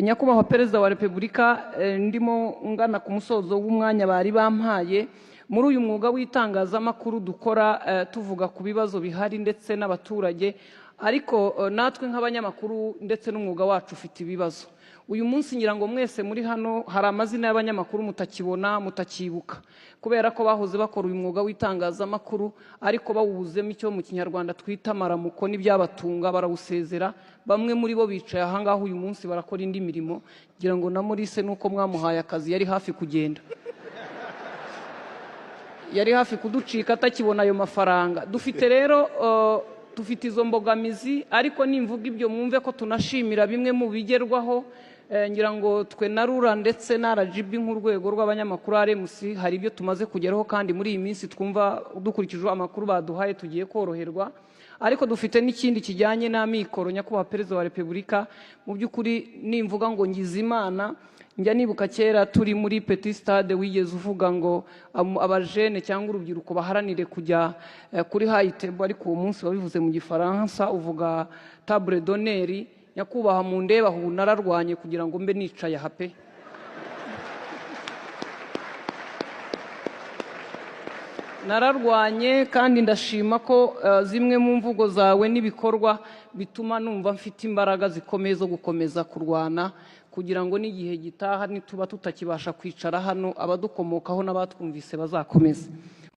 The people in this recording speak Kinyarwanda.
Nyakubahwa Perezida wa Repubulika, ndimo ngana ku musozo w'umwanya bari bampaye muri uyu mwuga w'itangazamakuru dukora tuvuga ku bibazo bihari ndetse n'abaturage, ariko natwe nk'abanyamakuru ndetse n'umwuga wacu ufite ibibazo. Uyu munsi ngira ngo mwese muri hano hari amazina y'abanyamakuru mutakibona mutakibuka kubera ko bahoze bakora uyu mwuga w'itangazamakuru ariko bawuzemo icyo mu Kinyarwanda twita maramuko n'ibyabatunga barawusezera. Bamwe muri bo bicaye aha ngaho uyu munsi barakora indi mirimo, ngira ngo na Maurice nuko mwamuhaye akazi yari hafi kugenda, yari hafi kuducika atakibona ayo mafaranga. Dufite rero dufite izo mbogamizi, ariko nimvuga ibyo mwumve ko tunashimira bimwe mu bigerwaho. Ngira ngo twe na RURA ndetse na RGB nk'urwego rw'abanyamakuru RMC hari ibyo tumaze kugeraho, kandi muri iyi minsi twumva dukurikije amakuru baduhaye tugiye koroherwa. Ariko dufite n'ikindi kijyanye n'amikoro. Nyakubahwa Perezida wa Repubulika, mu by'ukuri nimvuga ngo ngize Imana, njya nibuka kera turi muri Petit Stade wigeze uvuga ngo abajene cyangwa urubyiruko baharanire kujya kuri high table, ariko uwo munsi wabivuze mu Gifaransa uvuga table d'honneur. Nyakubahwa mu ndeba aho nararwanye kugira ngo mbe nicaye aha pe. Nararwanye kandi ndashima ko zimwe mu mvugo zawe n'ibikorwa bituma numva mfite imbaraga zikomeye zo gukomeza kurwana kugira ngo n'igihe gitaha nituba tutakibasha kwicara hano abadukomokaho n'abatwumvise bazakomeza.